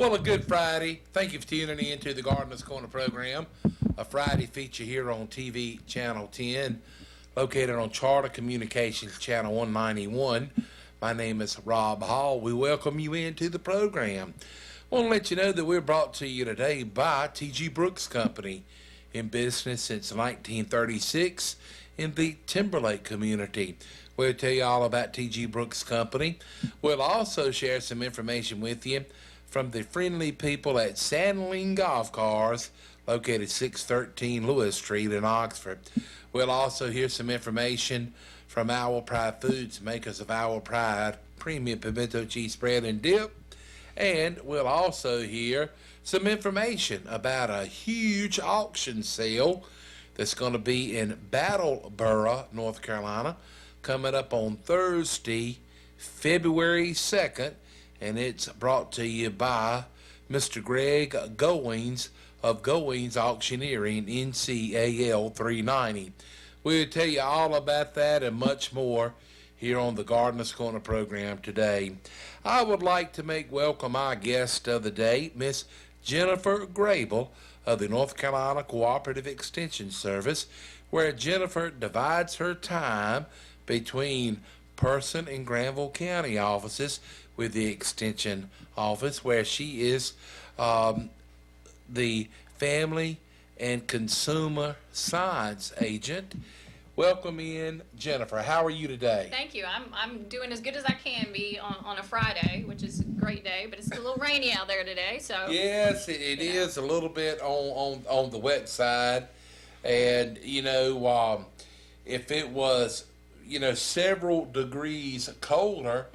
Well, a good Friday. Thank you for tuning in to the Gardener's Corner program, a Friday feature here on TV Channel 10, located on Charter Communications Channel 191. My name is Rob Hall. We welcome you into the program. I want to let you know that we're brought to you today by T.G. Brooks Company, in business since 1936 in the Timberlake community. We'll tell you all about T.G. Brooks Company. We'll also share some information with you from the friendly people at Sandling Golf Cars, located 613 Lewis Street in Oxford. We'll also hear some information from Owl Pride Foods, makers of Owl Pride Premium Pimento Cheese Spread and Dip. And we'll also hear some information about a huge auction sale that's going to be in Battleboro, North Carolina, coming up on Thursday, February 2nd. And it's brought to you by Mr. Greg Goings of Goings Auctioneering, NCAL 390. We'll tell you all about that and much more here on the Gardener's Corner program today. I would like to make welcome our guest of the day, Miss Jennifer Grable of the North Carolina Cooperative Extension Service, where Jennifer divides her time between Person and Granville County offices, with the Extension office, where she is the Family and Consumer Science Agent. Welcome in, Jennifer. How are you today? Thank you. I'm doing as good as I can be on a Friday, which is a great day, but it's a little rainy out there today. So yes, it is a little bit on the wet side, and if it was several degrees colder,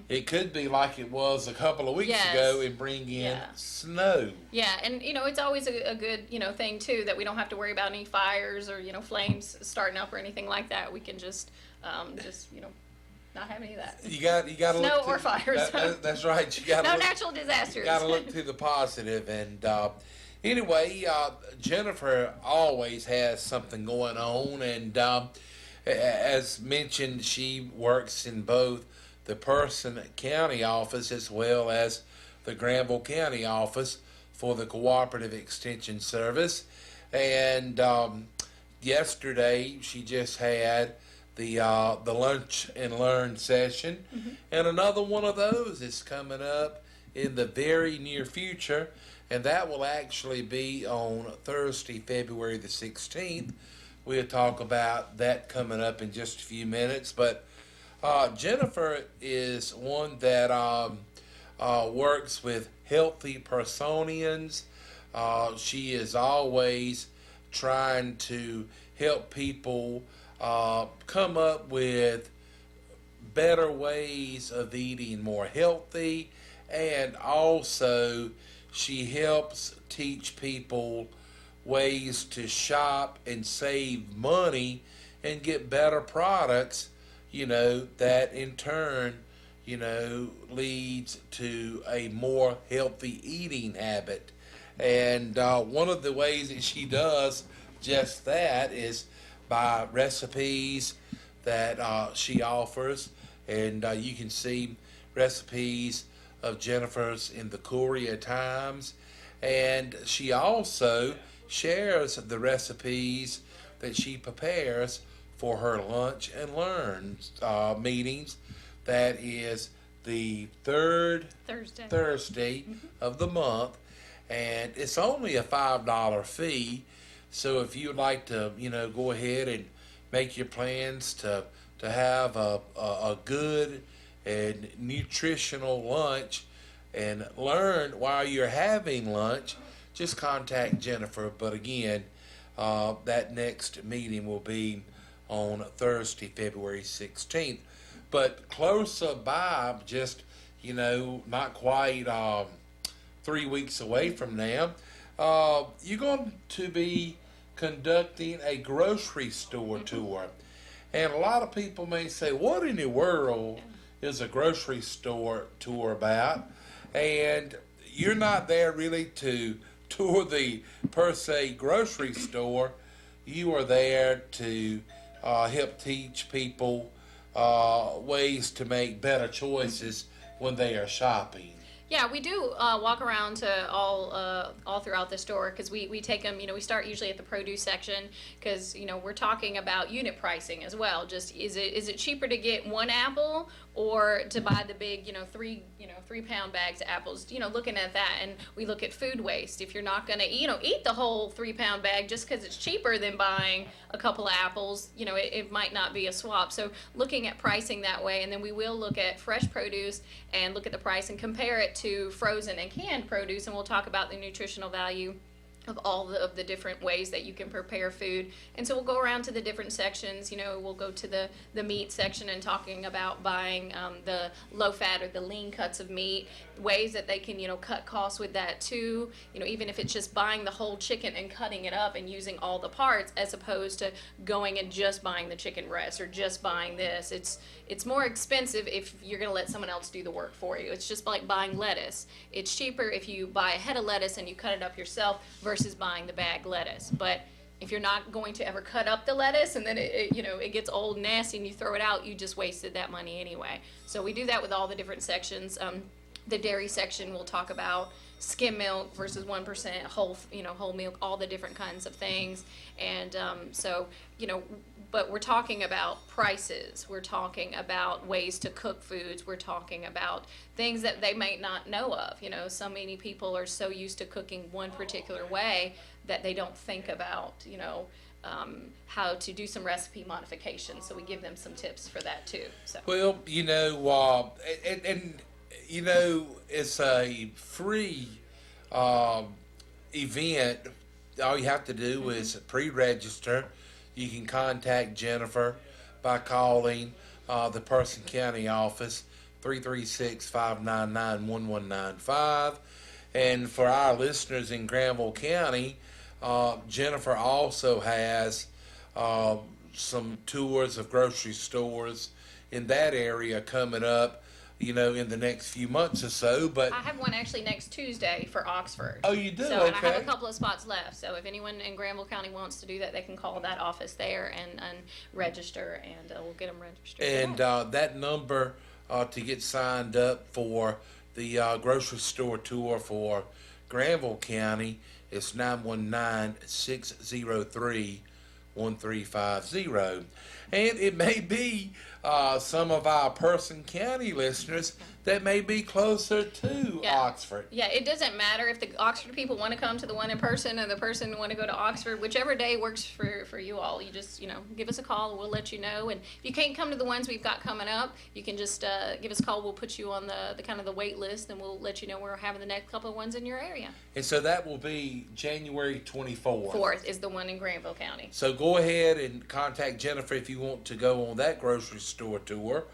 it could be like it was a couple of weeks ago and bring in snow. Yeah, and it's always a good thing too, that we don't have to worry about any fires or flames starting up or anything like that. We can just not have any of that. You got to snow look or fires. That's right. You got no natural disasters. You got to look to the positive. And anyway, Jennifer always has something going on, and as mentioned, she works in both the Person County office as well as the Granville County office for the Cooperative Extension Service. And yesterday she just had the Lunch and Learn session, and another one of those is coming up in the very near future, and that will actually be on Thursday, February the 16th. We'll talk about that coming up in just a few minutes, but Jennifer is one that works with healthy Personians. She is always trying to help people come up with better ways of eating more healthy, and also she helps teach people ways to shop and save money and get better products, that in turn, leads to a more healthy eating habit. And one of the ways that she does just that is by recipes that she offers. And you can see recipes of Jennifer's in the Courier Times. And she also shares the recipes that she prepares for her Lunch and Learn meetings. That is the third Thursday of the month, and it's only a $5 fee. So if you would like to, go ahead and make your plans to have a good and nutritional lunch and learn while you're having lunch, just contact Jennifer. But again, that next meeting will be on Thursday, February 16th. But closer by, just, not quite 3 weeks away from now, you're going to be conducting a grocery store tour. And a lot of people may say, what in the world is a grocery store tour about? And you're not there really to tour the per se grocery store. You are there to help teach people ways to make better choices when they are shopping. Yeah, we do walk around to all throughout the store because we take them. You know, we start usually at the produce section because we're talking about unit pricing as well. Just is it cheaper to get one apple or to buy the big 3 pound bags of apples? Looking at that, and we look at food waste. If you're not gonna eat the whole 3 pound bag just because it's cheaper than buying a couple of apples, it might not be a swap. So looking at pricing that way, and then we will look at fresh produce and look at the price and compare it to frozen and canned produce, and we'll talk about the nutritional value of all of the different ways that you can prepare food. And so we'll go around to the different sections. We'll go to the meat section and talking about buying the low fat or the lean cuts of meat, ways that they can cut costs with that too. Even if it's just buying the whole chicken and cutting it up and using all the parts, as opposed to going and just buying the chicken breast or just buying this. It's more expensive if you're going to let someone else do the work for you. It's just like buying lettuce. It's cheaper if you buy a head of lettuce and you cut it up yourself versus buying the bag lettuce. But if you're not going to ever cut up the lettuce and then it gets old and nasty and you throw it out, you just wasted that money anyway. So we do that with all the different sections. The dairy section will talk about skim milk versus 1% whole milk, all the different kinds of things. And but we're talking about prices. We're talking about ways to cook foods. We're talking about things that they might not know of. So many people are so used to cooking one particular way that they don't think about, how to do some recipe modifications. So we give them some tips for that too. So. Well, it's a free event. All you have to do is pre-register. You can contact Jennifer by calling the Person County office, 336-599-1195. And for our listeners in Granville County, Jennifer also has some tours of grocery stores in that area coming up, in the next few months or so. But I have one actually next Tuesday for Oxford. Oh, you do? So, okay. And I have a couple of spots left. So if anyone in Granville County wants to do that, they can call that office there and register, and we'll get them registered. And that number to get signed up for the grocery store tour for Granville County is 919-603-1350. And it may be some of our Person County listeners that may be closer to Oxford. Yeah, it doesn't matter if the Oxford people want to come to the one in person or the person want to go to Oxford. Whichever day works for you all. You just, give us a call and we'll let you know. And if you can't come to the ones we've got coming up, you can just give us a call. We'll put you on the kind of the wait list, and we'll let you know we're having the next couple of ones in your area. And so that will be January 24th. 4th is the one in Granville County. So go ahead and contact Jennifer if you want to go on that grocery store tour.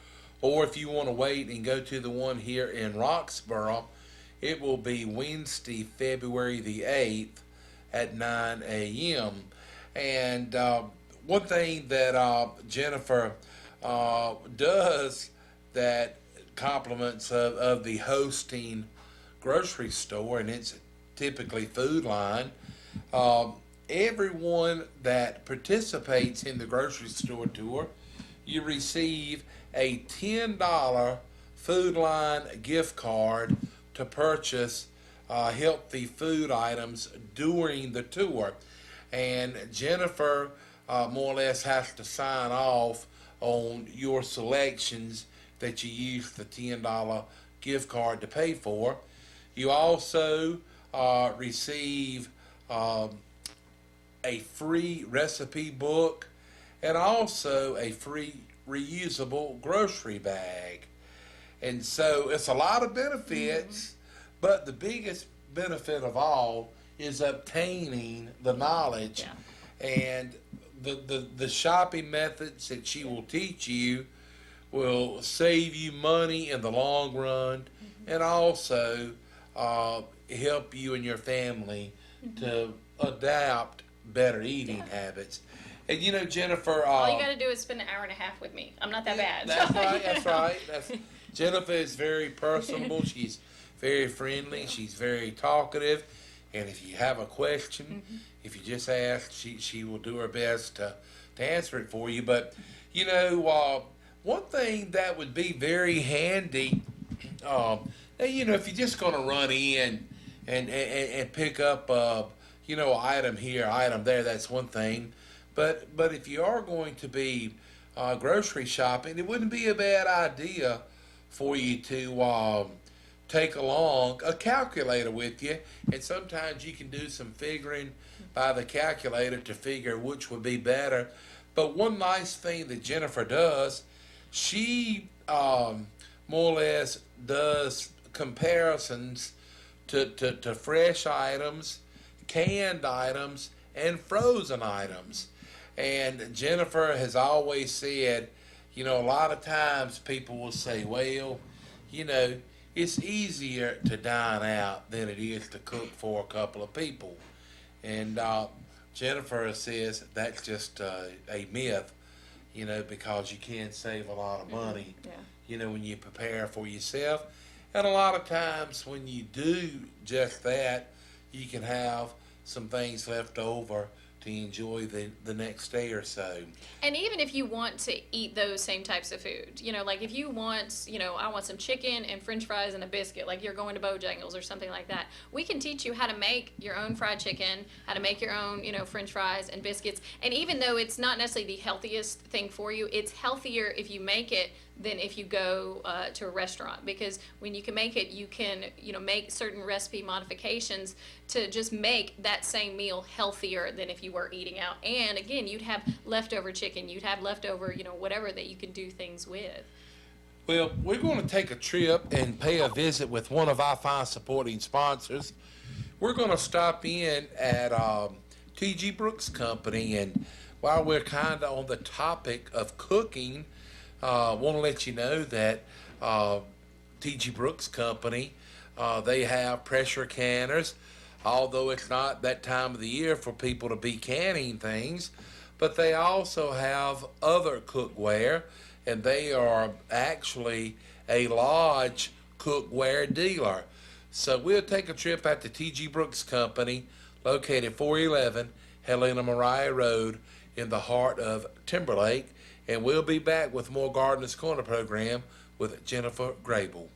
Or if you want to wait and go to the one here in Roxborough, it will be Wednesday, February the 8th at 9 a.m. And one thing that Jennifer does that compliments of the hosting grocery store, and it's typically Food Line, everyone that participates in the grocery store tour, you receive a $10 Food Line gift card to purchase healthy food items during the tour. And Jennifer more or less has to sign off on your selections that you use the $10 gift card to pay for. You also receive a free recipe book and also a free reusable grocery bag. And so it's a lot of benefits, but the biggest benefit of all is obtaining the knowledge. And the shopping methods that she will teach you will save you money in the long run, and also help you and your family to adapt better eating habits. And Jennifer, all you got to do is spend an hour and a half with me. I'm not that bad. That's right. That's right. Jennifer is very personable. She's very friendly. She's very talkative. And if you have a question, if you just ask, she will do her best to answer it for you. But one thing that would be very handy, And, if you're just going to run in and pick up, item here, item there, that's one thing. But if you are going to be grocery shopping, it wouldn't be a bad idea for you to take along a calculator with you. And sometimes you can do some figuring by the calculator to figure which would be better. But one nice thing that Jennifer does, she more or less does comparisons to fresh items, canned items, and frozen items. And Jennifer has always said, a lot of times people will say, well, it's easier to dine out than it is to cook for a couple of people. And Jennifer says that's just a myth, because you can save a lot of money, when you prepare for yourself. And a lot of times when you do just that, you can have some things left over to enjoy the next day or so. And even if you want to eat those same types of food, like if you want, I want some chicken and french fries and a biscuit, like you're going to Bojangles or something like that, we can teach you how to make your own fried chicken, how to make your own, french fries and biscuits. And even though it's not necessarily the healthiest thing for you, it's healthier if you make it than if you go to a restaurant, because when you can make it, you can make certain recipe modifications to just make that same meal healthier than if you were eating out. And again, you'd have leftover chicken, you'd have leftover whatever that you can do things with. Well, we're going to take a trip and pay a visit with one of our fine supporting sponsors. We're going to stop in at T.G. Brooks Company, and while we're kind of on the topic of cooking, I want to let you know that T.G. Brooks Company, they have pressure canners, although it's not that time of the year for people to be canning things, but they also have other cookware, and they are actually a Lodge cookware dealer. So we'll take a trip at the T.G. Brooks Company, located 411 Helena Maria Road in the heart of Timberlake. And we'll be back with more Gardener's Corner program with Jennifer Grable.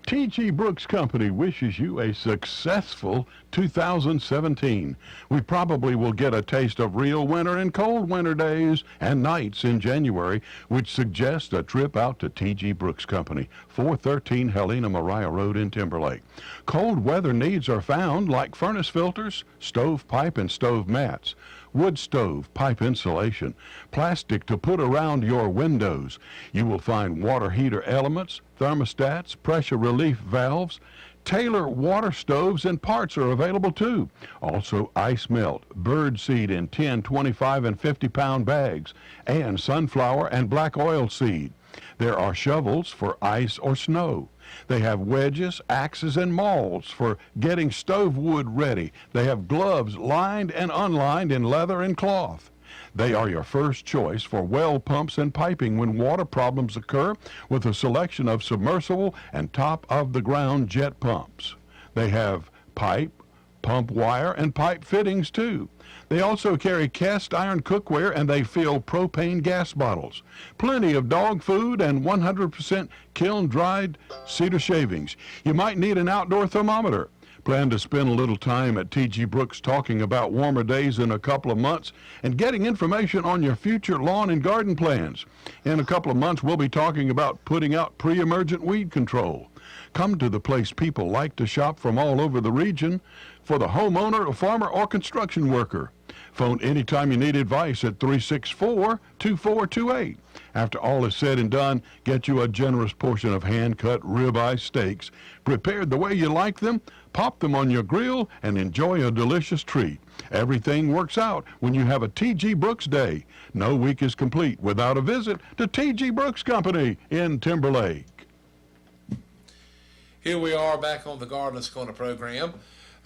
T.G. Brooks Company wishes you a successful 2017. We probably will get a taste of real winter and cold winter days and nights in January, which suggests a trip out to T.G. Brooks Company, 413 Helena Maria Road in Timberlake. Cold weather needs are found like furnace filters, stove pipe and stove mats, wood stove, pipe insulation, plastic to put around your windows. You will find water heater elements, thermostats, pressure relief valves. Taylor water stoves and parts are available too. Also ice melt, bird seed in 10, 25, and 50-pound bags, and sunflower and black oil seed. There are shovels for ice or snow. They have wedges, axes, and mauls for getting stove wood ready. They have gloves lined and unlined in leather and cloth. They are your first choice for well pumps and piping when water problems occur, with a selection of submersible and top-of-the-ground jet pumps. They have pipe, pump wire, and pipe fittings too. They also carry cast iron cookware, and they fill propane gas bottles. Plenty of dog food and 100% kiln-dried cedar shavings. You might need an outdoor thermometer. Plan to spend a little time at T.G. Brooks talking about warmer days in a couple of months and getting information on your future lawn and garden plans. In a couple of months, we'll be talking about putting out pre-emergent weed control. Come to the place people like to shop from all over the region for the homeowner, farmer, or construction worker. Phone anytime you need advice at 364-2428. After all is said and done, get you a generous portion of hand-cut ribeye steaks, prepared the way you like them, pop them on your grill, and enjoy a delicious treat. Everything works out when you have a T.G. Brooks day. No week is complete without a visit to T.G. Brooks Company in Timberlake. Here we are back on the Gardener's Corner program.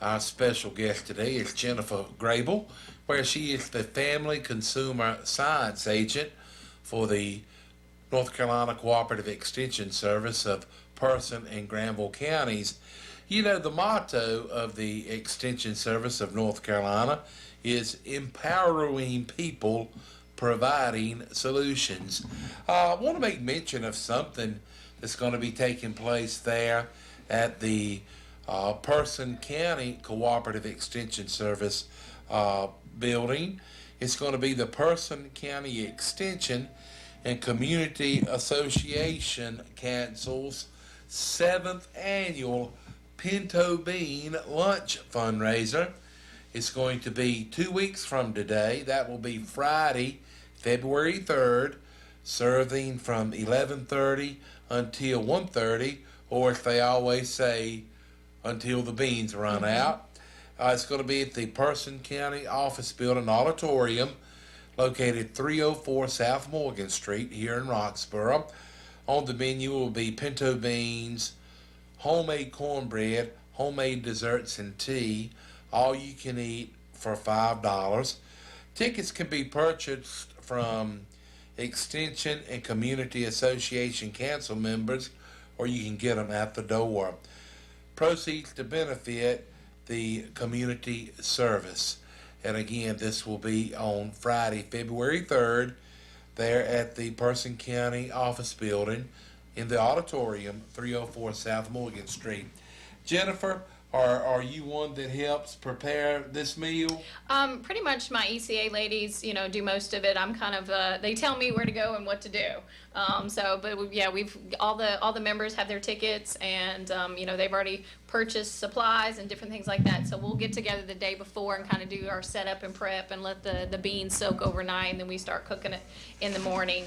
Our special guest today is Jennifer Grable, where she is the Family Consumer Science Agent for the North Carolina Cooperative Extension Service of Person and Granville counties. The motto of the Extension Service of North Carolina is empowering people, providing solutions. I want to make mention of something that's going to be taking place there at the Person County Cooperative Extension Service building. It's going to be the Person County Extension and Community Association Council's 7th annual Pinto Bean Lunch Fundraiser. It's going to be 2 weeks from today. That will be Friday, February 3rd, serving from 11:30 until 1:30, or as they always say, until the beans run out. It's going to be at the Person County Office Building Auditorium, located 304 South Morgan Street here in Roxborough. On the menu will be pinto beans, homemade cornbread, homemade desserts, and tea, all you can eat for $5. Tickets can be purchased from Extension and Community Association Council members, or you can get them at the door. Proceeds to benefit the community service. And again, this will be on Friday, February 3rd, there at the Person County Office Building in the auditorium, 304 South Morgan Street. Jennifer, are you one that helps prepare this meal? Pretty much my ECA ladies, do most of it. I'm kind of, they tell me where to go and what to do. We've all the members have their tickets, and they've already purchased supplies and different things like that. So we'll get together the day before and kind of do our setup and prep and let the beans soak overnight, and then we start cooking it in the morning.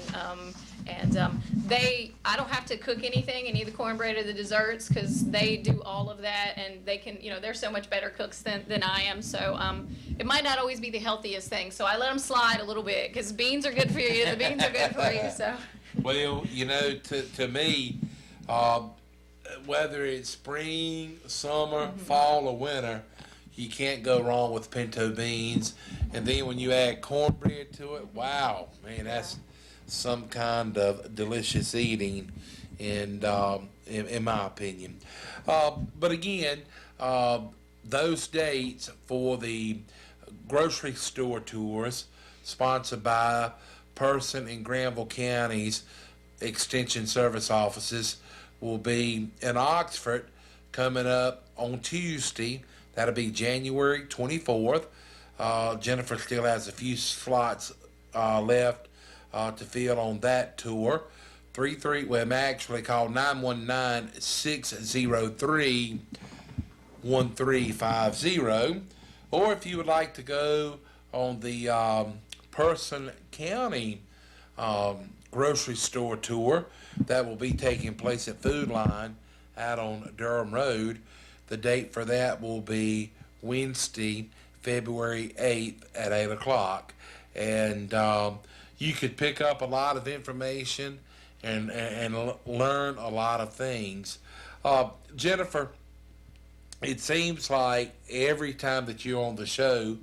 I don't have to cook anything, any of the cornbread or the desserts, because they do all of that, and they can, they're so much better cooks than I am. So it might not always be the healthiest thing. So I let them slide a little bit, because beans are good for you. The beans are good for you. So. Well, to me, whether it's spring, summer, fall, or winter, you can't go wrong with pinto beans. And then when you add cornbread to it, wow, man, that's some kind of delicious eating, and in my opinion. But again, those dates for the grocery store tours sponsored by Person and Granville Counties Extension Service offices will be in Oxford coming up on Tuesday. That'll be January 24th. Jennifer still has a few slots left to fill on that tour. Actually call 919-603-1350. Or if you would like to go on the Person County grocery store tour, that will be taking place at Food Line out on Durham Road. The date for that will be Wednesday, February 8th at 8 o'clock. And you could pick up a lot of information and learn a lot of things. Jennifer, it seems like every time that you're on the show,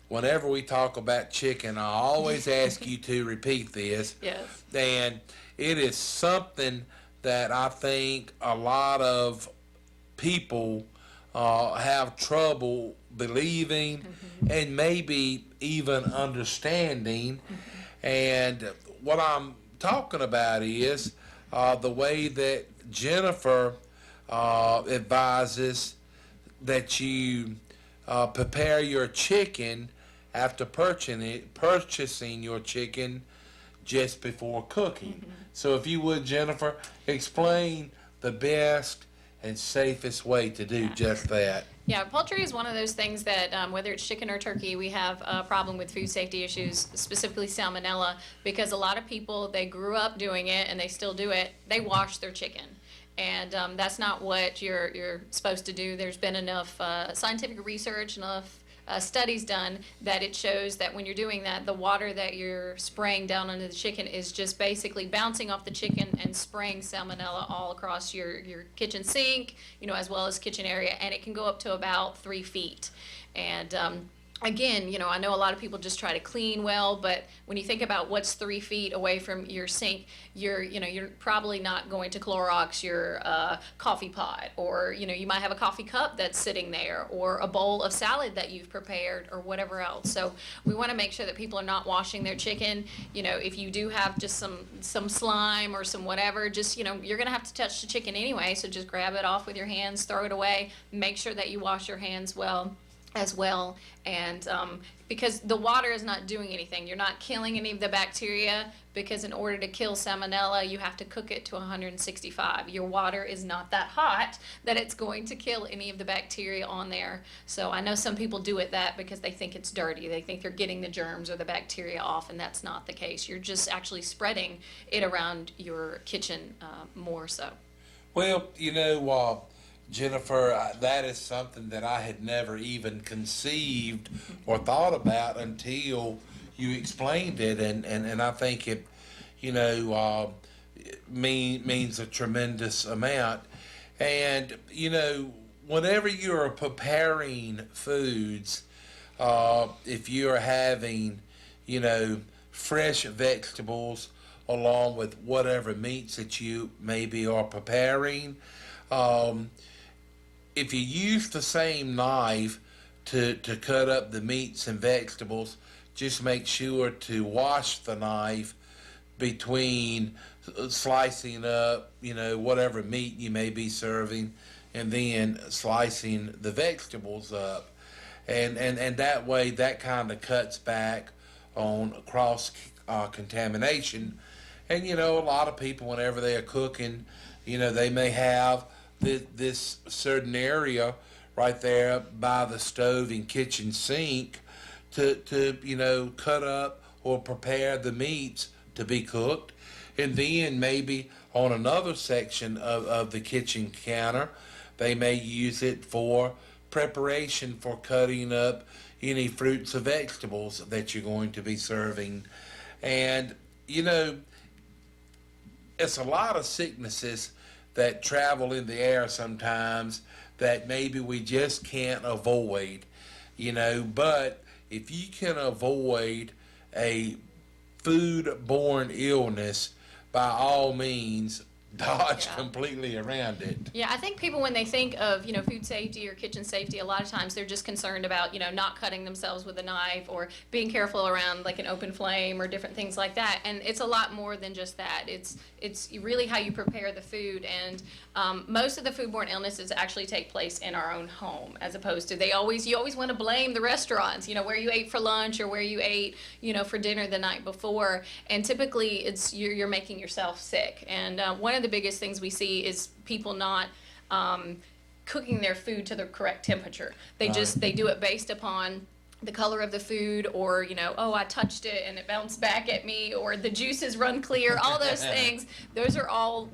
whenever we talk about chicken, I always ask you to repeat this. Yes. And it is something that I think a lot of people have trouble believing and maybe even understanding. And what I'm talking about is the way that Jennifer advises that you prepare your chicken after purchasing your chicken just before cooking. So if you would, Jennifer, explain the best and safest way to do just that. Yeah, poultry is one of those things that, whether it's chicken or turkey, we have a problem with food safety issues, specifically salmonella, because a lot of people, they grew up doing it and they still do it. They wash their chicken. And that's not what you're supposed to do. There's been enough scientific research, enough studies done that it shows that when you're doing that, the water that you're spraying down onto the chicken is just basically bouncing off the chicken and spraying salmonella all across your kitchen sink, as well as kitchen area, and it can go up to about 3 feet. And again, I know a lot of people just try to clean well, but when you think about what's 3 feet away from your sink, you're probably not going to Clorox your coffee pot, or you might have a coffee cup that's sitting there, or a bowl of salad that you've prepared, or whatever else. So we want to make sure that people are not washing their chicken. If you do have just some slime or some whatever, just you're gonna have to touch the chicken anyway. So just grab it off with your hands, throw it away. Make sure that you wash your hands well as well, and because the water is not doing anything, you're not killing any of the bacteria, because in order to kill salmonella you have to cook it to 165. Your water is not that hot that it's going to kill any of the bacteria on there. So I know some people do it that because they think it's dirty, they think they're getting the germs or the bacteria off, and that's not the case. You're just actually spreading it around your kitchen more so. Well, Jennifer, that is something that I had never even conceived or thought about until you explained it, and I think it, means a tremendous amount. And whenever you're preparing foods, if you're having, fresh vegetables along with whatever meats that you maybe are preparing. If you use the same knife to cut up the meats and vegetables, just make sure to wash the knife between slicing up, whatever meat you may be serving, and then slicing the vegetables up. And that way, that kind of cuts back on cross contamination. And, a lot of people, whenever they are cooking, they may have this certain right there by the stove and kitchen sink to cut up or prepare the meats to be cooked, and then maybe on another section of the kitchen counter they may use it for preparation for cutting up any fruits or vegetables that you're going to be serving. And it's a lot of sicknesses that travel in the air sometimes that maybe we just can't avoid, but if you can avoid a food-borne illness, by all means, dodge completely around it. Yeah, I think people, when they think of, food safety or kitchen safety, a lot of times they're just concerned about, not cutting themselves with a knife, or being careful around like an open flame or different things like that. And it's a lot more than just that. It's really how you prepare the food. And most of the foodborne illnesses actually take place in our own home, as opposed to you always want to blame the restaurants, where you ate for lunch or where you ate, for dinner the night before. And typically it's you're making yourself sick. And one of the biggest things we see is people not cooking their food to the correct temperature. They do it based upon the color of the food, or I touched it and it bounced back at me, or the juices run clear. All those things, those are all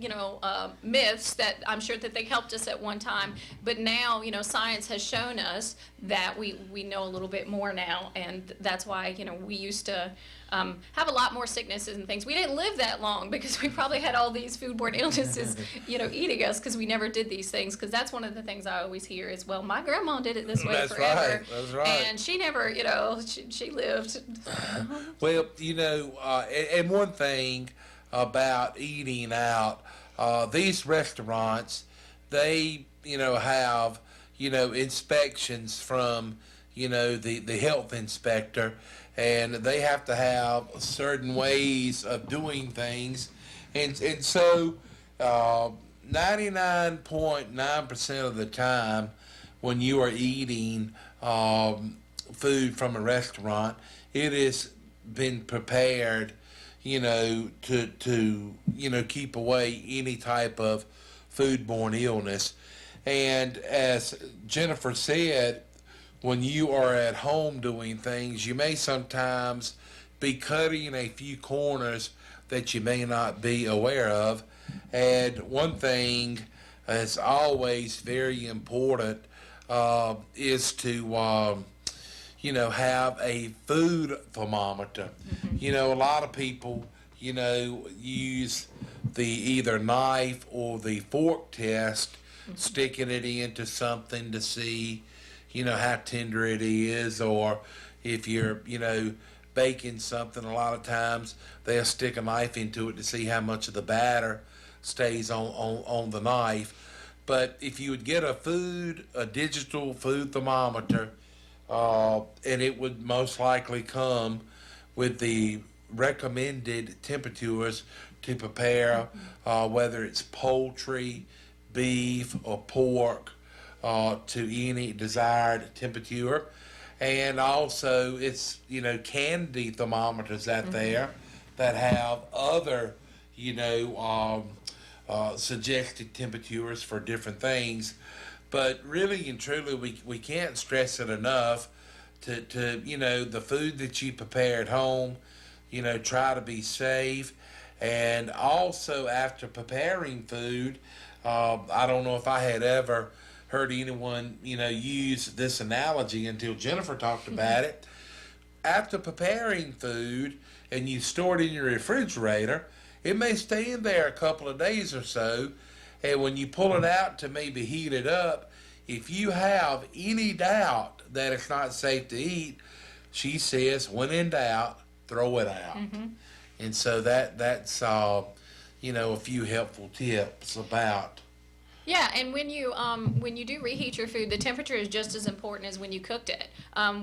myths that I'm sure that they helped us at one time, but now science has shown us that we know a little bit more now, and that's why we used to have a lot more sicknesses and things. We didn't live that long because we probably had all these foodborne illnesses eating us, because we never did these things. Because that's one of the things I always hear is, well, my grandma did it this way That's forever. Right. That's right. And she never, she lived. Well, and one thing about eating out, these restaurants, they, have, inspections from, the health inspector, and they have to have certain ways of doing things. And so 99.9% of the time when you are eating food from a restaurant, it has been prepared, to keep away any type of foodborne illness. And as Jennifer said, when you are at home doing things, you may sometimes be cutting a few corners that you may not be aware of. And one thing that's always very important is to have a food thermometer. A lot of people use the either knife or the fork test, sticking it into something to see how tender it is, or if you're, baking something, a lot of times they'll stick a knife into it to see how much of the batter stays on the knife. But if you would get a digital food thermometer, and it would most likely come with the recommended temperatures to prepare, whether it's poultry, beef, or pork, to any desired temperature. And also, it's, candy thermometers out there that have other, suggested temperatures for different things. But really and truly, we can't stress it enough to the food that you prepare at home, try to be safe. And also, after preparing food, I don't know if I had ever heard anyone, use this analogy until Jennifer talked about it. After preparing food and you store it in your refrigerator, it may stay in there a couple of days or so. And when you pull it out to maybe heat it up, if you have any doubt that it's not safe to eat, she says, when in doubt, throw it out. And so that's a few helpful tips about. Yeah, and when you do reheat your food, the temperature is just as important as when you cooked it.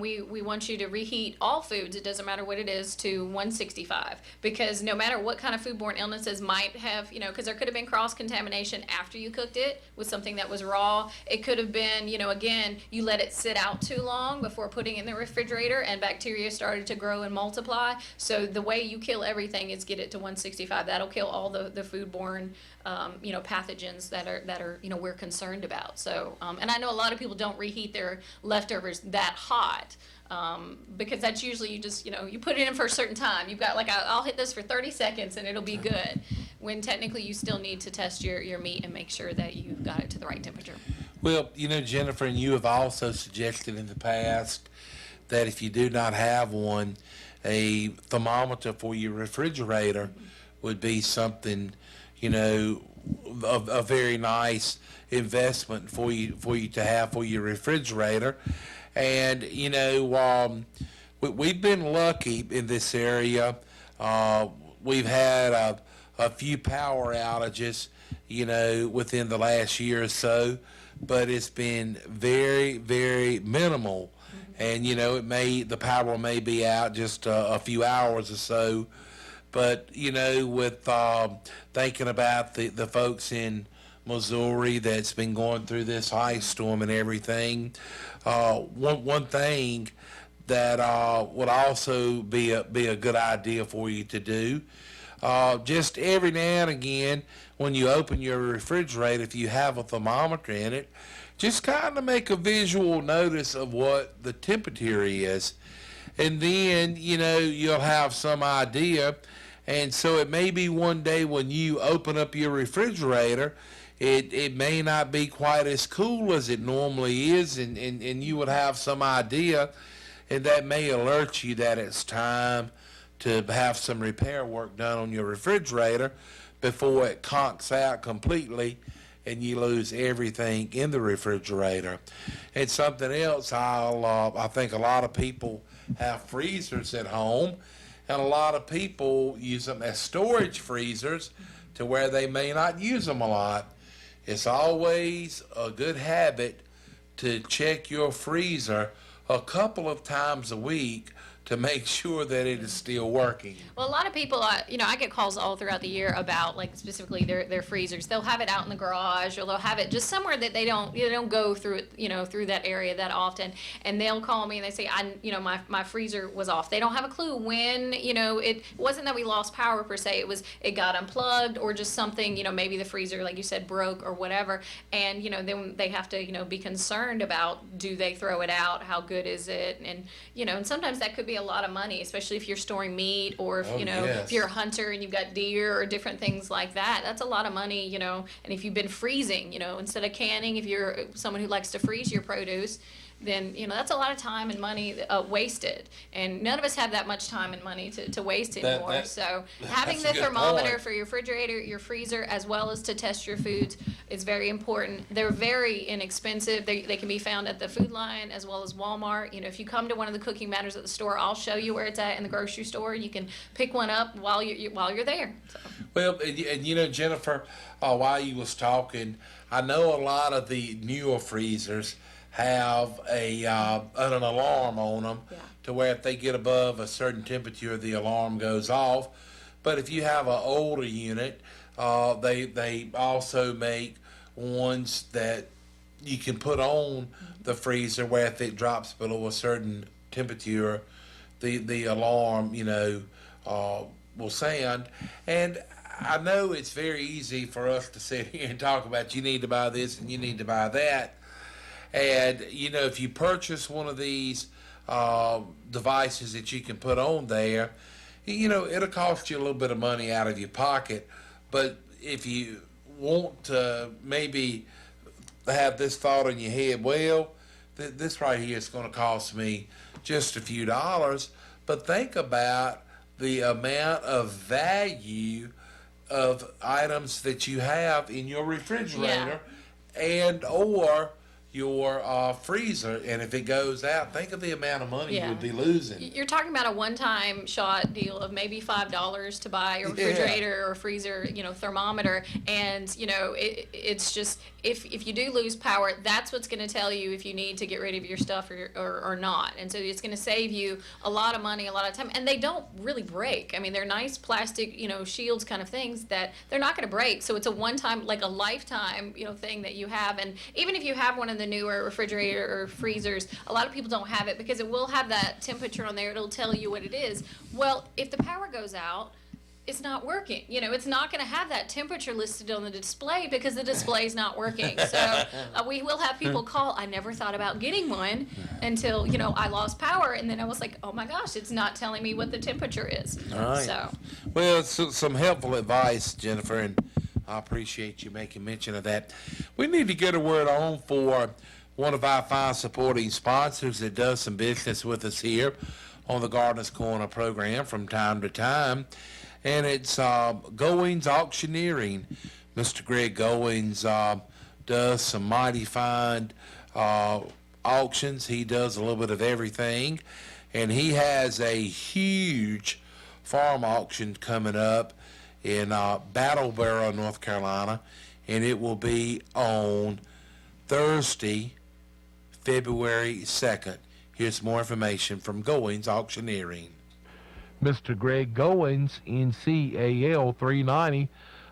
We want you to reheat all foods, it doesn't matter what it is, to 165, because no matter what kind of foodborne illnesses might have, because there could have been cross-contamination after you cooked it with something that was raw. It could have been, again, you let it sit out too long before putting it in the refrigerator and bacteria started to grow and multiply. So the way you kill everything is get it to 165. That'll kill all the foodborne pathogens that are we're concerned about. So and I know a lot of people don't reheat their leftovers that hot, because that's usually you put it in for a certain time. You've got I'll hit this for 30 seconds and it'll be good, when technically you still need to test your meat and make sure that you've got it to the right temperature. Well, Jennifer, and you have also suggested in the past that if you do not have one, a thermometer for your refrigerator would be something, a very nice investment for you to have for your refrigerator. And we've been lucky in this area. We've had a few power outages, within the last year or so, but it's been very, very minimal. And the power may be out just a few hours or so. But, with thinking about the folks in Missouri that's been going through this ice storm and everything, one thing that would also be a good idea for you to do, just every now and again, when you open your refrigerator, if you have a thermometer in it, just kind of make a visual notice of what the temperature is. And then, you'll have some idea. And so it may be one day when you open up your refrigerator, it may not be quite as cool as it normally is, and you would have some idea, and that may alert you that it's time to have some repair work done on your refrigerator before it conks out completely and you lose everything in the refrigerator. And something else, I think a lot of people have freezers at home, and a lot of people use them as storage freezers to where they may not use them a lot. It's always a good habit to check your freezer a couple of times a week to make sure that it is still working. Well, a lot of people, I get calls all throughout the year about, specifically their freezers. They'll have it out in the garage, or they'll have it just somewhere that they don't go through it, through that area that often. And they'll call me and they say, my freezer was off. They don't have a clue when, it wasn't that we lost power per se. It got unplugged, or just something, maybe the freezer, like you said, broke or whatever. And, then they have to, be concerned about, do they throw it out? How good is it? And, and sometimes that could be a lot of money, especially if you're storing meat, or if yes. if you're a hunter and you've got deer or different things like that. That's a lot of money, and if you've been freezing, instead of canning, if you're someone who likes to freeze your produce, then that's a lot of time and money wasted. And none of us have that much time and money to waste anymore. So having the that's a good thermometer point. for your refrigerator, your freezer, as well as to test your foods is very important. They're very inexpensive. They can be found at the Food Lion as well as Walmart. If you come to one of the Cooking Matters at the store, I'll show you where it's at in the grocery store. You can pick one up while you're there. So. Well, and Jennifer, while you was talking, I know a lot of the newer freezers have an alarm on them, Yeah. to where if they get above a certain temperature, the alarm goes off. But if you have an older unit, they also make ones that you can put on the freezer, where if it drops below a certain temperature, the alarm will sound. And I know it's very easy for us to sit here and talk about, you need to buy this and you need to buy that. And, if you purchase one of these devices that you can put on there, it'll cost you a little bit of money out of your pocket. But if you want to maybe have this thought in your head, well, this right here is going to cost me just a few dollars. But think about the amount of value of items that you have in your refrigerator and or your freezer, and if it goes out, think of the amount of money you would be losing. You're talking about a one-time shot deal of maybe $5 to buy a refrigerator or freezer, thermometer, and it's just if you do lose power, that's what's going to tell you if you need to get rid of your stuff or not, and so it's going to save you a lot of money, a lot of time, and they don't really break. I mean, they're nice plastic, shields kind of things that they're not going to break. So it's a one-time, like a lifetime, thing that you have, and even if you have one of the newer refrigerator or freezers, a lot of people don't have it because it will have that temperature on there. It'll tell you what it is. Well, if the power goes out, it's not working. It's not going to have that temperature listed on the display because the display is not working. So we will have people call. I never thought about getting one until, I lost power. And then I was like, oh my gosh, it's not telling me what the temperature is. All right. So. Well, it's some helpful advice, Jennifer, and I appreciate you making mention of that. We need to get a word on for one of our fine supporting sponsors that does some business with us here on the Gardener's Corner program from time to time. And it's Goins Auctioneering. Mr. Greg Goins does some mighty fine auctions. He does a little bit of everything. And he has a huge farm auction coming up in Battleboro, North Carolina. And it will be on Thursday, February 2nd. Here's more information from Goins Auctioneering. Mr. Greg Goins, NCAL 390,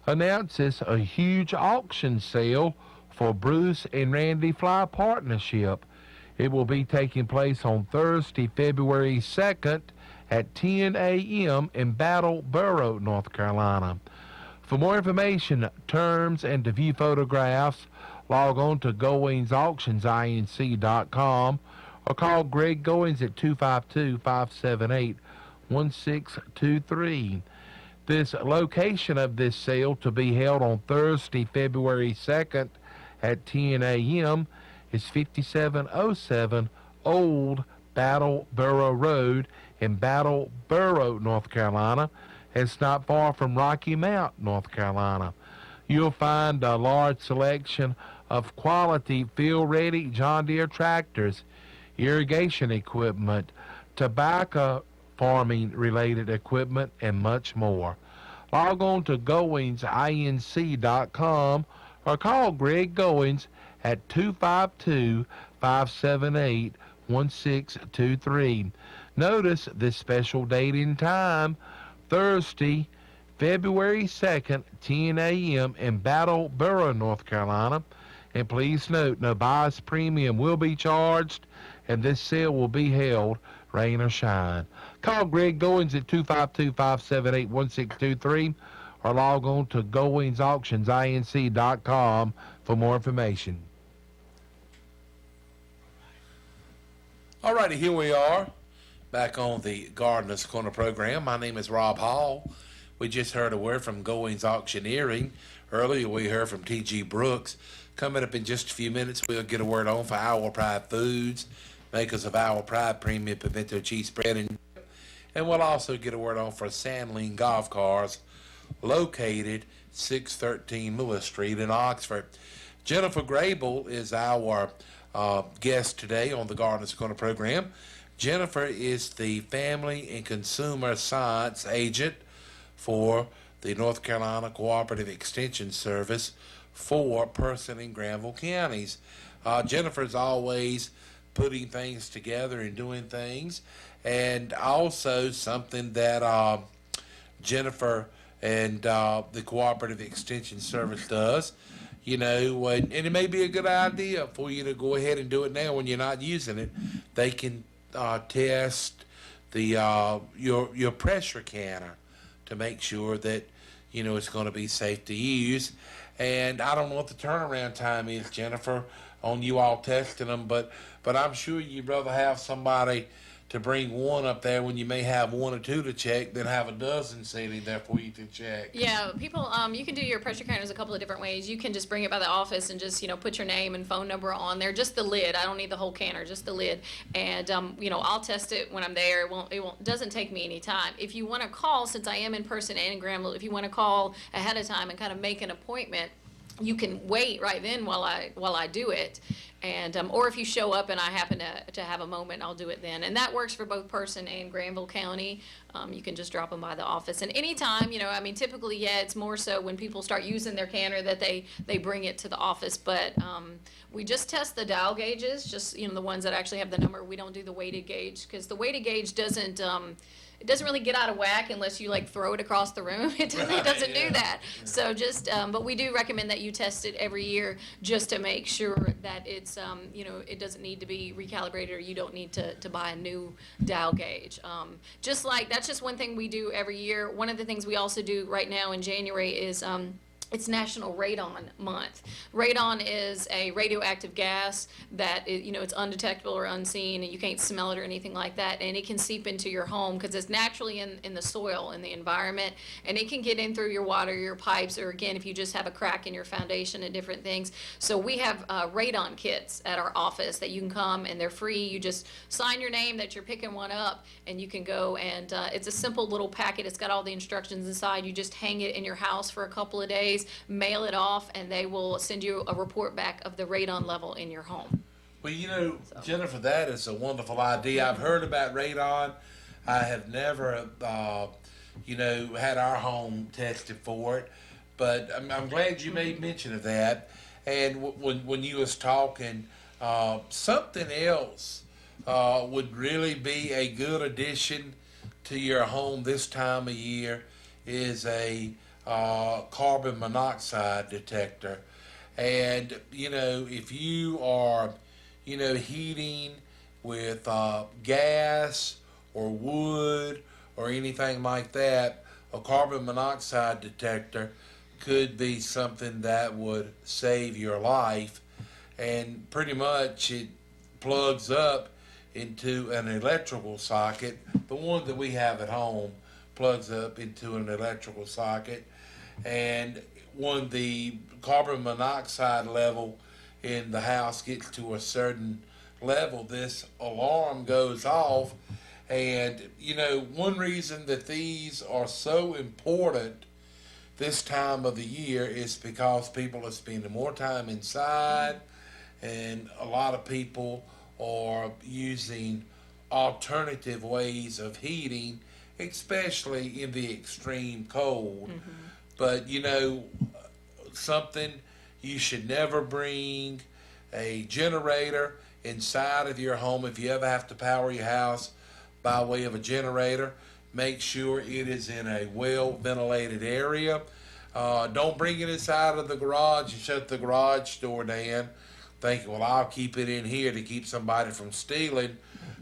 announces a huge auction sale for Bruce and Randy Fly Partnership. It will be taking place on Thursday, February 2nd at 10 a.m. in Battleboro, North Carolina. For more information, terms, and to view photographs, log on to GoinsAuctionsINC.com or call Greg Goins at 252-578-1623. This location of this sale to be held on Thursday, February 2nd at 10 a.m. is 5707 Old Battleboro Road in Battleboro, North Carolina. It's not far from Rocky Mount, North Carolina. You'll find a large selection of quality field-ready John Deere tractors, irrigation equipment, tobacco farming-related equipment, and much more. Log on to GoinsINC.com or call Greg Goins at 252-578-1623. Notice this special date and time, Thursday, February 2nd, 10 a.m. in Battleboro, North Carolina. And please note, no buyer's premium will be charged, and this sale will be held rain or shine. Call Greg Goins at 252-578-1623 or log on to GoinsAuctionsINC.com for more information. All righty, here we are, back on the Gardener's Corner program. My name is Rob Hall. We just heard a word from Goins Auctioneering. Earlier, we heard from T.G. Brooks. Coming up in just a few minutes, we'll get a word on for Owl Pride Foods. makers of Our Pride Premium Pimento Cheese Spread. And we'll also get a word on for Sandling Golf Cars, located 613 Lewis Street in Oxford. Jennifer Grable is our guest today on the Gardeners Corner program. Jennifer is the Family and Consumer Science Agent for the North Carolina Cooperative Extension Service for Person and Granville counties. Jennifer's always putting things together and doing things, and also something that Jennifer and the Cooperative Extension Service does, you know, and it may be a good idea for you to go ahead and do it now when you're not using it. They can test the your pressure canner to make sure that, you know, it's going to be safe to use. And I don't know what the turnaround time is, Jennifer, on you all testing them, but I'm sure you'd rather have somebody to bring one up there when you may have one or two to check than have a dozen sitting there for you to check. Yeah, people, you can do your pressure counters a couple of different ways. You can just bring it by the office and just, you know, put your name and phone number on there, just the lid. I don't need the whole canner, just the lid. And, you know, I'll test it when I'm there. Doesn't take me any time. If you want to call, since I am in person and in Granville, if you want to call ahead of time and kind of make an appointment, you can wait right then while I do it. And or if you show up and I happen to have a moment, I'll do it then. And that works for both Person and Granville County. You can just drop them by the office. And anytime, you know, I mean, typically, yeah, it's more so when people start using their canner that they bring it to the office. But we just test the dial gauges, just, you know, the ones that actually have the number. We don't do the weighted gauge because the weighted gauge doesn't it doesn't really get out of whack unless you like throw it across the room. It doesn't do that. So just, but we do recommend that you test it every year just to make sure that it's, you know, it doesn't need to be recalibrated or you don't need to buy a new dial gauge. Just like, that's just one thing we do every year. One of the things we also do right now in January is, it's National Radon Month. Radon is a radioactive gas that is, you know, it's undetectable or unseen, and you can't smell it or anything like that, and it can seep into your home because it's naturally in the soil, in the environment, and it can get in through your water, your pipes, or again, if you just have a crack in your foundation and different things. So we have radon kits at our office that you can come, and they're free. You just sign your name that you're picking one up, and you can go, and it's a simple little packet. It's got all the instructions inside. You just hang it in your house for a couple of days, mail it off, and they will send you a report back of the radon level in your home. Well, you know, Jennifer, that is a wonderful idea. I've heard about radon. I have never, you know, had our home tested for it, but I'm glad you made mention of that. And when you was talking, something else would really be a good addition to your home this time of year is a carbon monoxide detector. And, you know, if you are, you know, heating with gas or wood or anything like that, a carbon monoxide detector could be something that would save your life. And pretty much it plugs up into an electrical socket. The one that we have at home plugs up into an electrical socket, and when the carbon monoxide level in the house gets to a certain level, this alarm goes off. And, you know, one reason that these are so important this time of the year is because people are spending more time inside, and a lot of people are using alternative ways of heating, especially in the extreme cold. Mm-hmm. But, you know, something you should never bring a generator inside of your home. If you ever have to power your house by way of a generator, make sure it is in a well-ventilated area. Don't bring it inside of the garage and shut the garage door down thinking, well, I'll keep it in here to keep somebody from stealing.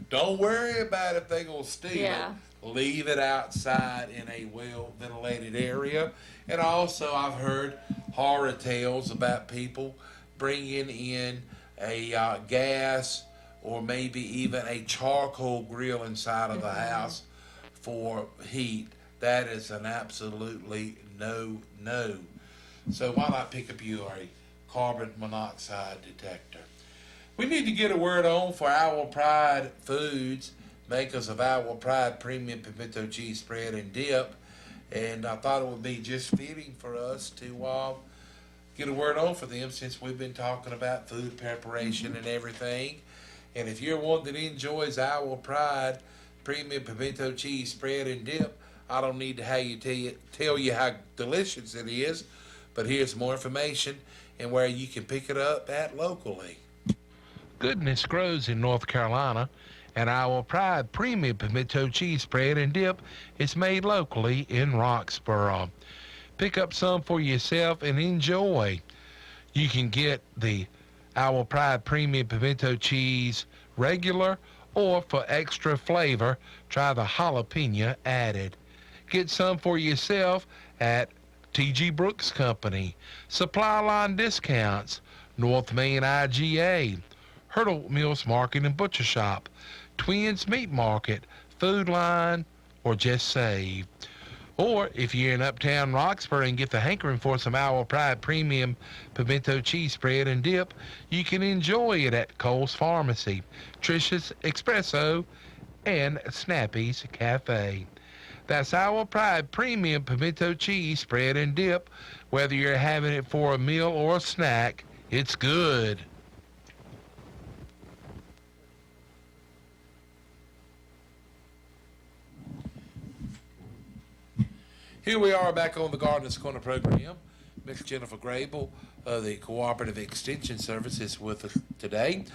Don't worry about if they're going to steal it. Leave it outside in a well-ventilated area. And also, I've heard horror tales about people bringing in a gas or maybe even a charcoal grill inside of the house for heat. That is an absolutely no. So why not pick up you a carbon monoxide detector? We need to get a word on for Our Pride Foods, makers of Our Pride Premium Pimento Cheese Spread and Dip. And I thought it would be just fitting for us to get a word on for them, since we've been talking about food preparation and everything. And if you're one that enjoys Our Pride Premium Pimento Cheese Spread and Dip, I don't need to tell you how delicious it is, but here's more information and where you can pick it up at locally. Goodness grows in North Carolina, and Our Pride Premium Pimento Cheese Spread and Dip is made locally in Roxborough. Pick up some for yourself and enjoy. You can get the Our Pride Premium Pimento Cheese regular, or for extra flavor, try the jalapeno added. Get some for yourself at T.G. Brooks Company, Supply Line Discounts, North Main IGA, Hurdle Mills Market and Butcher Shop, Twins Meat Market, Food Line, or just Save. Or if you're in Uptown Roxborough and get the hankering for some Our Pride Premium Pimento Cheese Spread and Dip, you can enjoy it at Cole's Pharmacy, Trish's Espresso, and Snappy's Cafe. That's Our Pride Premium Pimento Cheese Spread and Dip. Whether you're having it for a meal or a snack, it's good. Here we are back on the Gardener's Corner program. Miss Jennifer Grable of the Cooperative Extension Service is with us today.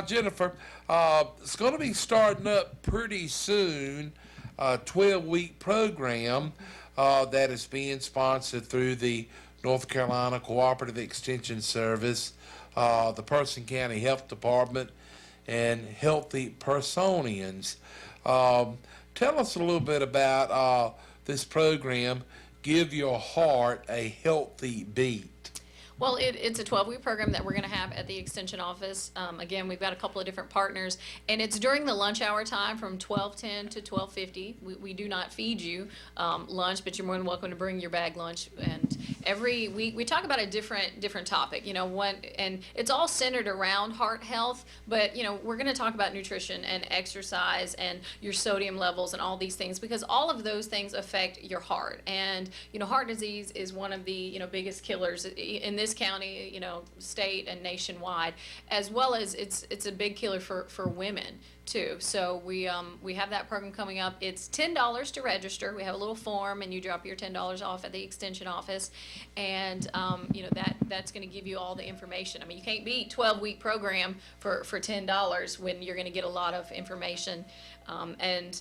Jennifer, it's going to be starting up pretty soon, a 12-week program that is being sponsored through the North Carolina Cooperative Extension Service, the Person County Health Department, and Healthy Personians. Tell us a little bit about this program, Give Your Heart a Healthy Beat. Well, it's a 12-week program that we're going to have at the Extension office. Again, we've got a couple of different partners, and it's during the lunch hour time from 12:10 to 12:50. We do not feed you lunch, but you're more than welcome to bring your bag lunch. And every week we talk about a different topic. And it's all centered around heart health, but we're going to talk about nutrition and exercise and your sodium levels and all these things, because all of those things affect your heart. And heart disease is one of the biggest killers in this county, state and nationwide, as well as it's a big killer for women too. So we have that program coming up. It's $10 to register. We have a little form, and you drop your $10 off at the Extension office, and that's going to give you all the information. I mean, you can't beat 12-week program for $10 when you're going to get a lot of information and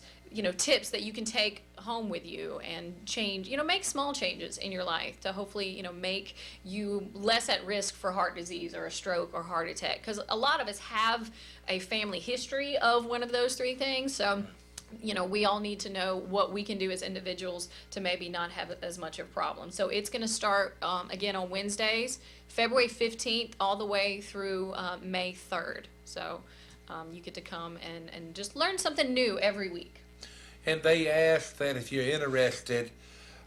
tips that you can take home with you and change, make small changes in your life to hopefully, make you less at risk for heart disease or a stroke or heart attack. Because a lot of us have a family history of one of those three things. So, we all need to know what we can do as individuals to maybe not have as much of a problem. So it's going to start, again, on Wednesdays, February 15th, all the way through May 3rd. So you get to come and just learn something new every week. And they ask that if you're interested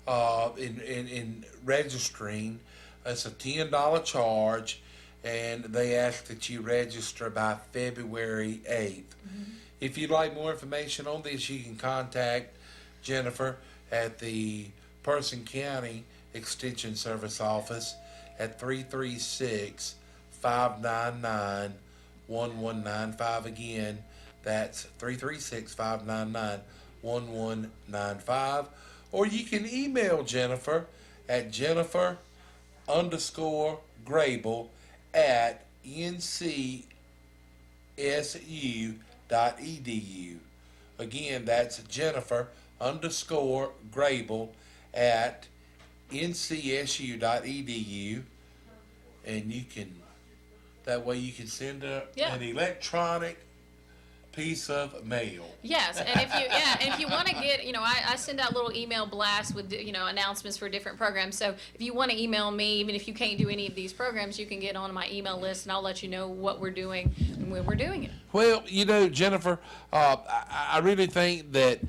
in registering, it's a $10 charge, and they ask that you register by February 8th. Mm-hmm. If you'd like more information on this, you can contact Jennifer at the Person County Extension Service office at 336-599-1195. Again, that's 336-599-1195. Or you can email Jennifer at Jennifer_Grable@ncsu.edu. Again, that's Jennifer_Grable@ncsu.edu. And that way you can send her an electronic piece of mail. Yes, and if you want to get, I send out little email blasts with, announcements for different programs. So if you want to email me, even if you can't do any of these programs, you can get on my email list, and I'll let you know what we're doing and when we're doing it. Well, Jennifer, I really think that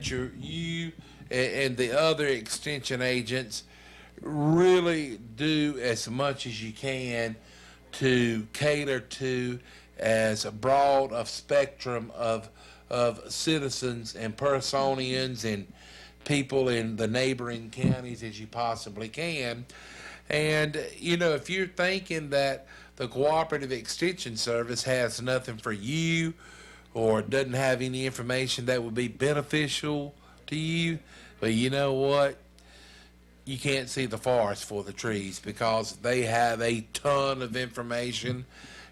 you and the other extension agents really do as much as you can to cater to as broad of spectrum of citizens and Personians and people in the neighboring counties as you possibly can. And, you know, if you're thinking that the Cooperative Extension Service has nothing for you or doesn't have any information that would be beneficial to you, well, you know what? You can't see the forest for the trees, because they have a ton of information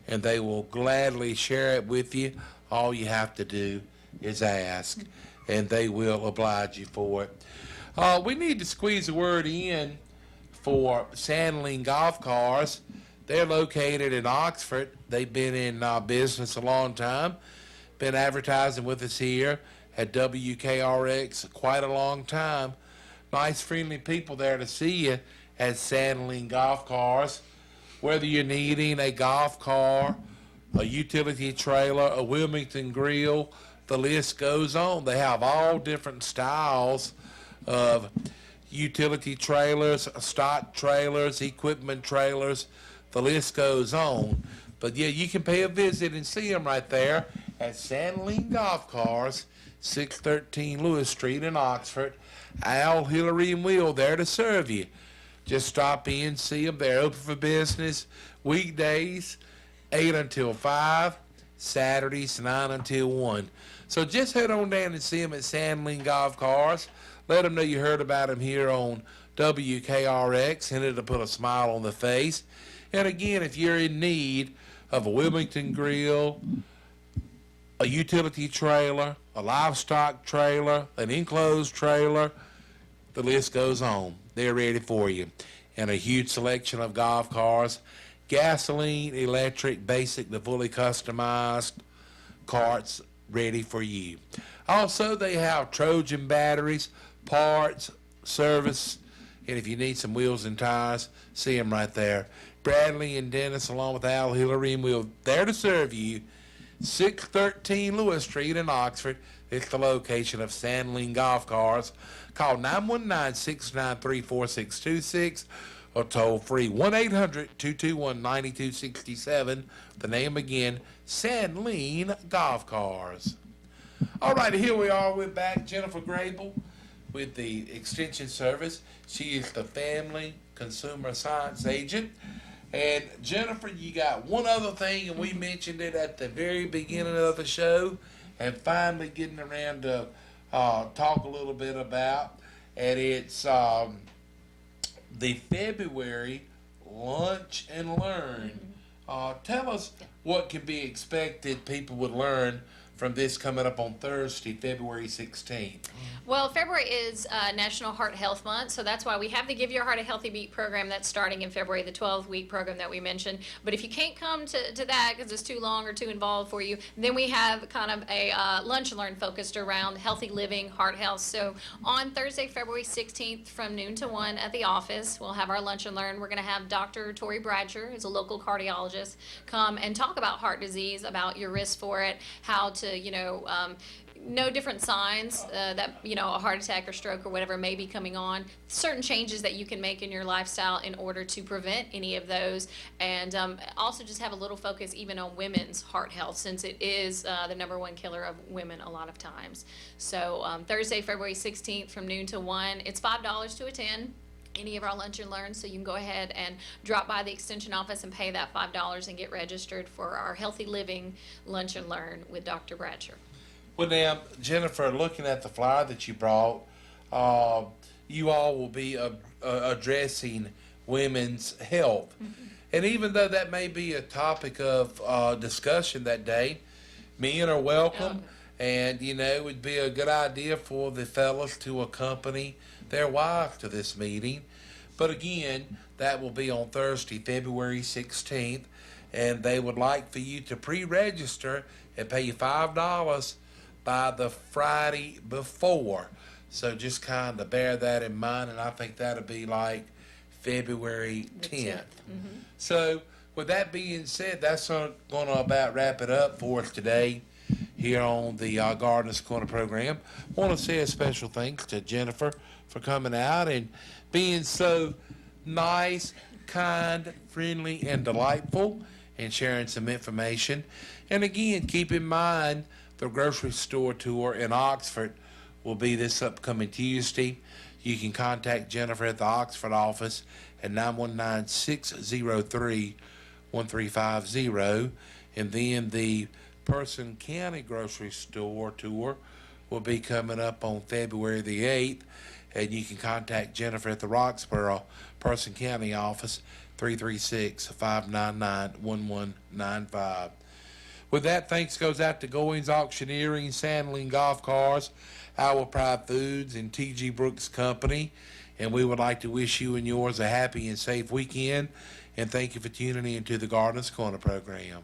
and they will gladly share it with you. All you have to do is ask, and they will oblige you for it. We need to squeeze a word in for Sandling Golf Cars. They're located in Oxford. They've been in business a long time, been advertising with us here at WKRX quite a long time. Nice, friendly people there to see you at Sandling Golf Cars. Whether you're needing a golf car, a utility trailer, a Wilmington grill, the list goes on. They have all different styles of utility trailers, stock trailers, equipment trailers. The list goes on. But yeah, you can pay a visit and see them right there at Sandling Golf Cars, 613 Lewis Street in Oxford. Al, Hillary, and Will there to serve you. Just stop in, see them. They're open for business weekdays, 8 until 5, Saturdays, 9 until 1. So just head on down and see them at Sandling Golf Cars. Let them know you heard about them here on WKRX, and it'll put a smile on the face. And again, if you're in need of a Wilmington grill, a utility trailer, a livestock trailer, an enclosed trailer, the list goes on. They're ready for you. And a huge selection of golf cars, gasoline, electric, basic to fully customized carts ready for you. Also, they have Trojan batteries, parts, service, and if you need some wheels and tires, see them right there. Bradley and Dennis, along with Al, Hillary, and Will, there to serve you. 613 Lewis Street in Oxford. It's the location of Sandling Golf Cars. Call 919-693-4626 or toll free 1-800-221-9267. The name again, Sandling Golf Cars. All right, here we are. We're back. Jennifer Grable with the Extension Service. She is the Family Consumer Science Agent. And Jennifer, you got one other thing, and we mentioned it at the very beginning of the show, and finally getting around to talk a little bit about, and it's the February Lunch and Learn. Tell us what can be expected people would learn from this coming up on Thursday, February 16th. Well, February is National Heart Health Month, so that's why we have the Give Your Heart a Healthy Beat program that's starting in February, the 12-week program that we mentioned. But if you can't come to that because it's too long or too involved for you, then we have kind of a lunch and learn focused around healthy living, heart health. So on Thursday, February 16th from noon to 1 at the office, we'll have our lunch and learn. We're going to have Dr. Tori Bradsher, who's a local cardiologist, come and talk about heart disease, about your risk for it, how to, know different signs that, a heart attack or stroke or whatever may be coming on, certain changes that you can make in your lifestyle in order to prevent any of those, and also just have a little focus even on women's heart health, since it is the #1 killer of women a lot of times. So Thursday, February 16th from noon to 1, it's $5 to attend any of our lunch and learns, so you can go ahead and drop by the extension office and pay that $5 and get registered for our Healthy Living Lunch and Learn with Dr. Bradsher. Well, now, Jennifer, looking at the flyer that you brought, you all will be addressing women's health. Mm-hmm. And even though that may be a topic of discussion that day, men are welcome. And, it would be a good idea for the fellas to accompany their wife to this meeting. But again, that will be on Thursday, February 16th. And they would like for you to pre-register and pay you $5 by the Friday before. So just kind of bear that in mind. And I think that'll be like February 10th. Mm-hmm. So with that being said, that's going to about wrap it up for us today here on the Gardener's Corner program. I want to say a special thanks to Jennifer for coming out and being so nice, kind, friendly, and delightful, and sharing some information. And again, keep in mind the grocery store tour in Oxford will be this upcoming Tuesday. You can contact Jennifer at the Oxford office at 919-603-1350. And then the Person County grocery store tour will be coming up on February the 8th. And you can contact Jennifer at the Roxborough Person County office, 336-599-1195. With that, thanks goes out to Goings Auctioneering, Sandling Golf Cars, Our Pride Foods, and T.G. Brooks Company. And we would like to wish you and yours a happy and safe weekend. And thank you for tuning in to the Gardener's Corner program.